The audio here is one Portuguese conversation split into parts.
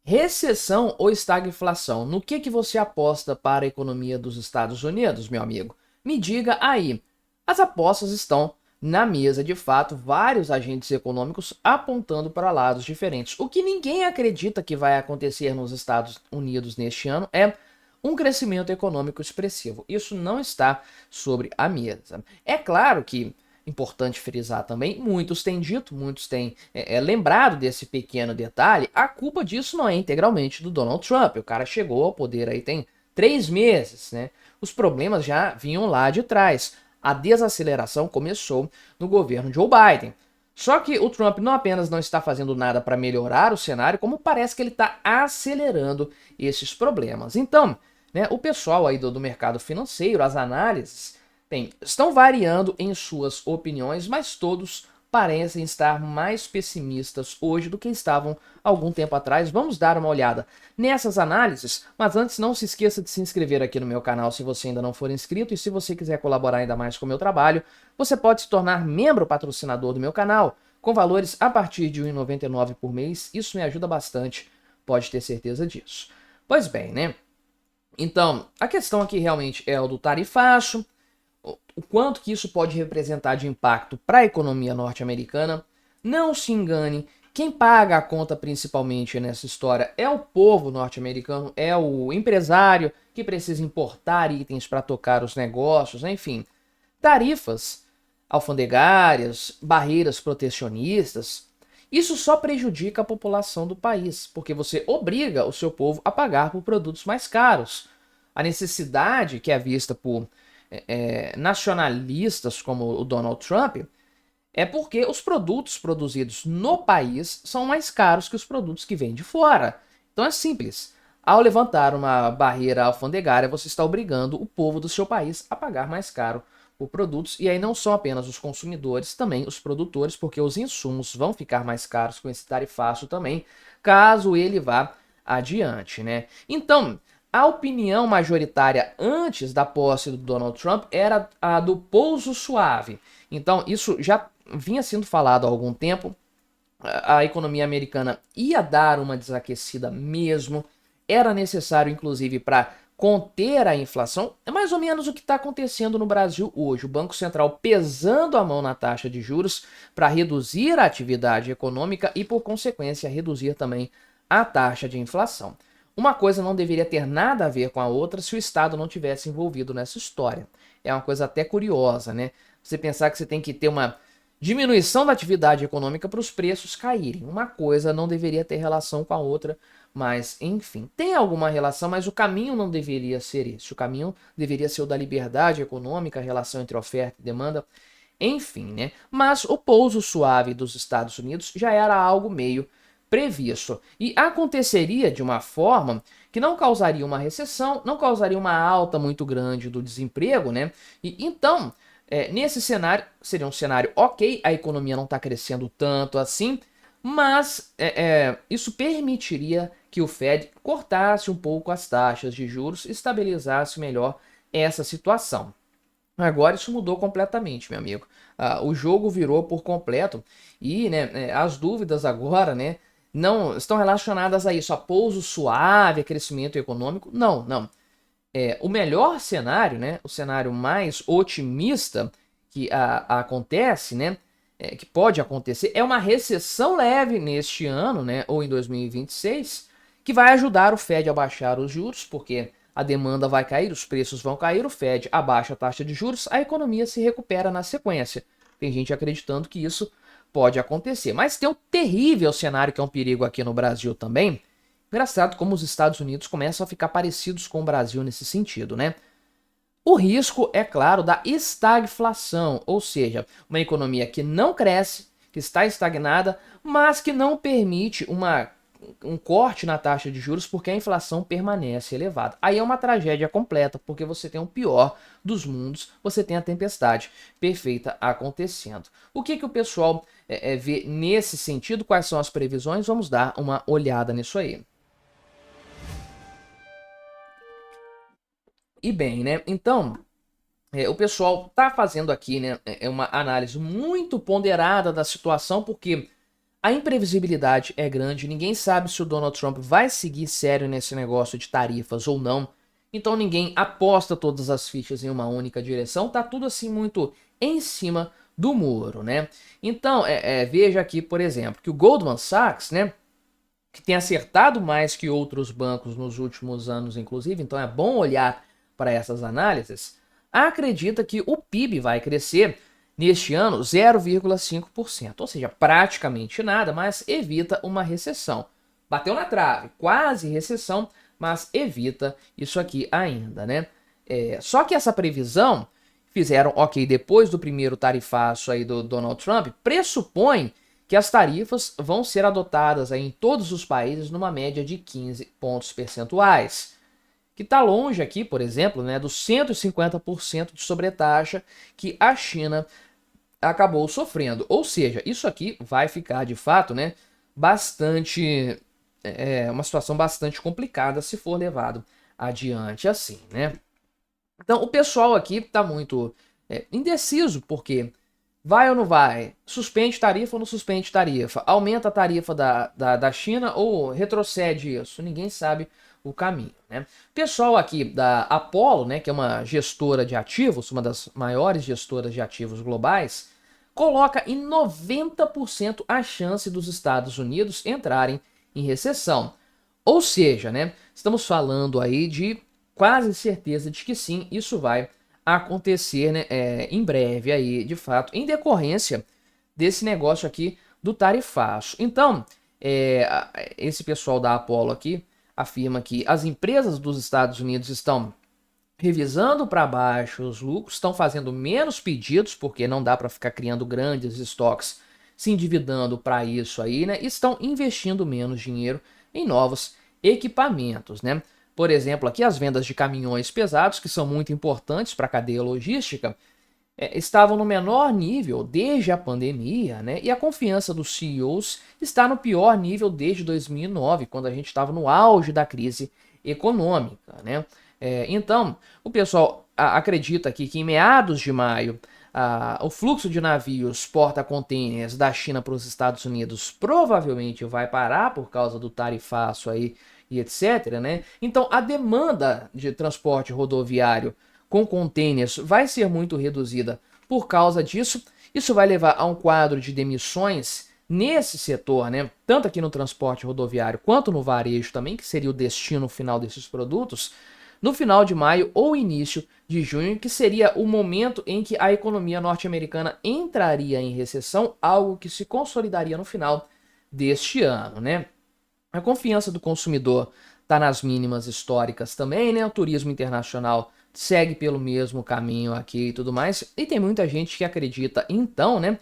Recessão ou estagflação? No que você aposta para a economia dos Estados Unidos, meu amigo? Me diga aí. As apostas estão na mesa, de fato, vários agentes econômicos apontando para lados diferentes. O que ninguém acredita que vai acontecer nos Estados Unidos neste ano é um crescimento econômico expressivo. Isso não está sobre a mesa. É claro que importante frisar também, muitos têm dito, muitos têm lembrado desse pequeno detalhe, a culpa disso não é integralmente do Donald Trump. O cara chegou ao poder aí tem 3 meses, né? Os problemas já vinham lá de trás. A desaceleração começou no governo Joe Biden. Só que o Trump não apenas não está fazendo nada para melhorar o cenário, como parece que ele está acelerando esses problemas. Então, né, o pessoal aí do mercado financeiro, as análises, bem, estão variando em suas opiniões, mas todos parecem estar mais pessimistas hoje do que estavam algum tempo atrás. Vamos dar uma olhada nessas análises, mas antes não se esqueça de se inscrever aqui no meu canal se você ainda não for inscrito, e se você quiser colaborar ainda mais com o meu trabalho, você pode se tornar membro patrocinador do meu canal, com valores a partir de R$ 1,99 por mês. Isso me ajuda bastante, pode ter certeza disso. Pois bem, né? Então, a questão aqui realmente é o do tarifaço, o quanto que isso pode representar de impacto para a economia norte-americana. Não se engane, quem paga a conta principalmente nessa história é o povo norte-americano, é o empresário que precisa importar itens para tocar os negócios, enfim. Tarifas alfandegárias, barreiras protecionistas, isso só prejudica a população do país, porque você obriga o seu povo a pagar por produtos mais caros. A necessidade que é vista por nacionalistas como o Donald Trump é porque os produtos produzidos no país são mais caros que os produtos que vêm de fora. Então é simples. Ao levantar uma barreira alfandegária, você está obrigando o povo do seu país a pagar mais caro por produtos, e aí não são apenas os consumidores, também os produtores, porque os insumos vão ficar mais caros com esse tarifaço também, caso ele vá adiante, né? Então, a opinião majoritária antes da posse do Donald Trump era a do pouso suave. Então, isso já vinha sendo falado há algum tempo. A economia americana ia dar uma desaquecida mesmo. Era necessário, inclusive, para conter a inflação. É mais ou menos o que está acontecendo no Brasil hoje. O Banco Central pesando a mão na taxa de juros para reduzir a atividade econômica e, por consequência, reduzir também a taxa de inflação. Uma coisa não deveria ter nada a ver com a outra se o Estado não tivesse envolvido nessa história. É uma coisa até curiosa, né? Você pensar que você tem que ter uma diminuição da atividade econômica para os preços caírem. Uma coisa não deveria ter relação com a outra, mas enfim, tem alguma relação, mas o caminho não deveria ser esse. O caminho deveria ser o da liberdade econômica, a relação entre oferta e demanda, enfim, né? Mas o pouso suave dos Estados Unidos já era algo meio previsto e aconteceria de uma forma que não causaria uma recessão, não causaria uma alta muito grande do desemprego, né? E então, nesse cenário, seria um cenário ok, a economia não está crescendo tanto assim, mas isso permitiria que o Fed cortasse um pouco as taxas de juros, estabilizasse melhor essa situação. Agora isso mudou completamente, meu amigo. O jogo virou por completo e, né, as dúvidas agora, né, não estão relacionadas a isso, a pouso suave, a crescimento econômico. Não, não. O melhor cenário, né, o cenário mais otimista que acontece, né, que pode acontecer, é uma recessão leve neste ano, né, ou em 2026, que vai ajudar o Fed a baixar os juros, porque a demanda vai cair, os preços vão cair, o Fed abaixa a taxa de juros, a economia se recupera na sequência. Tem gente acreditando que isso pode acontecer. Mas tem um terrível cenário que é um perigo aqui no Brasil também. Engraçado como os Estados Unidos começam a ficar parecidos com o Brasil nesse sentido, né? O risco, é claro, da estagflação, ou seja, uma economia que não cresce, que está estagnada, mas que não permite um corte na taxa de juros porque a inflação permanece elevada. Aí é uma tragédia completa, porque você tem o pior dos mundos, você tem a tempestade perfeita acontecendo. O que o pessoal vê nesse sentido? Quais são as previsões? Vamos dar uma olhada nisso aí. E bem, né? Então, o pessoal tá fazendo aqui, né, uma análise muito ponderada da situação, porque A imprevisibilidade é grande, ninguém sabe se o Donald Trump vai seguir sério nesse negócio de tarifas ou não. Então ninguém aposta todas as fichas em uma única direção, tá tudo assim muito em cima do muro, né? Então, veja aqui, por exemplo, que o Goldman Sachs, né, que tem acertado mais que outros bancos nos últimos anos, inclusive, então é bom olhar para essas análises, acredita que o PIB vai crescer neste ano 0,5%, ou seja, praticamente nada, mas evita uma recessão. Bateu na trave, quase recessão, mas evita isso aqui ainda, né? Só que essa previsão, fizeram, ok, depois do primeiro tarifaço aí do Donald Trump, pressupõe que as tarifas vão ser adotadas aí em todos os países numa média de 15 pontos percentuais, que está longe aqui, por exemplo, né, dos 150% de sobretaxa que a China acabou sofrendo. Ou seja, isso aqui vai ficar, de fato, né, bastante... uma situação bastante complicada se for levado adiante assim, né? Então, o pessoal aqui está muito indeciso, porque vai ou não vai? Suspende tarifa ou não suspende tarifa? Aumenta a tarifa da China ou retrocede isso? Ninguém sabe o caminho, né? O pessoal aqui da Apollo, né, que é uma gestora de ativos, uma das maiores gestoras de ativos globais, coloca em 90% a chance dos Estados Unidos entrarem em recessão. Ou seja, né, estamos falando aí de quase certeza de que sim, isso vai acontecer, né, em breve aí, de fato, em decorrência desse negócio aqui do tarifaço. Então, esse pessoal da Apollo aqui afirma que as empresas dos Estados Unidos estão revisando para baixo os lucros, estão fazendo menos pedidos, porque não dá para ficar criando grandes estoques, se endividando para isso aí, né? E estão investindo menos dinheiro em novos equipamentos, né? Por exemplo, aqui as vendas de caminhões pesados, que são muito importantes para a cadeia logística, estavam no menor nível desde a pandemia, né? E a confiança dos CEOs está no pior nível desde 2009, quando a gente estava no auge da crise econômica, né? Então, o pessoal acredita aqui que em meados de maio, o fluxo de navios porta-containers da China para os Estados Unidos provavelmente vai parar por causa do tarifaço aí e etc, né? Então, a demanda de transporte rodoviário com containers vai ser muito reduzida por causa disso. Isso vai levar a um quadro de demissões nesse setor, né? Tanto aqui no transporte rodoviário quanto no varejo também, que seria o destino final desses produtos, no final de maio ou início de junho, que seria o momento em que a economia norte-americana entraria em recessão, algo que se consolidaria no final deste ano, né? A confiança do consumidor está nas mínimas históricas também, né? O turismo internacional segue pelo mesmo caminho aqui e tudo mais. E tem muita gente que acredita, então, né,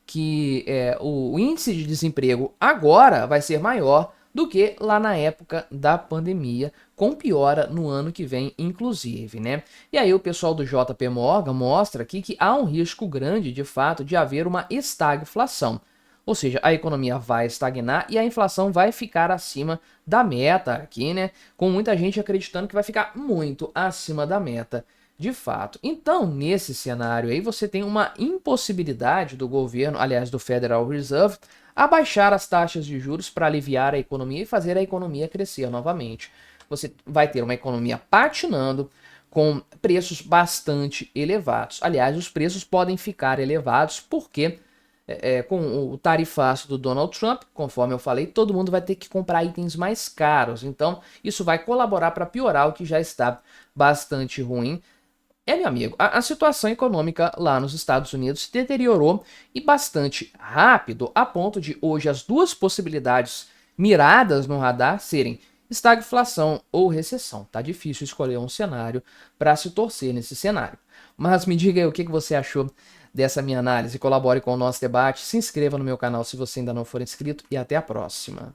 que o índice de desemprego agora vai ser maior do que lá na época da pandemia, com piora no ano que vem, inclusive, né? E aí o pessoal do JP Morgan mostra aqui que há um risco grande, de fato, de haver uma estagflação. Ou seja, a economia vai estagnar e a inflação vai ficar acima da meta aqui, né? Com muita gente acreditando que vai ficar muito acima da meta, de fato. Então, nesse cenário aí, você tem uma impossibilidade do governo, aliás, do Federal Reserve, abaixar as taxas de juros para aliviar a economia e fazer a economia crescer novamente. Você vai ter uma economia patinando com preços bastante elevados. Aliás, os preços podem ficar elevados porque com o tarifaço do Donald Trump, conforme eu falei, todo mundo vai ter que comprar itens mais caros. Então, isso vai colaborar para piorar o que já está bastante ruim. Meu amigo, a situação econômica lá nos Estados Unidos se deteriorou e bastante rápido, a ponto de hoje as duas possibilidades miradas no radar serem estagflação ou recessão. Tá difícil escolher um cenário para se torcer nesse cenário. Mas me diga aí o que você achou dessa minha análise, colabore com o nosso debate, se inscreva no meu canal se você ainda não for inscrito e até a próxima.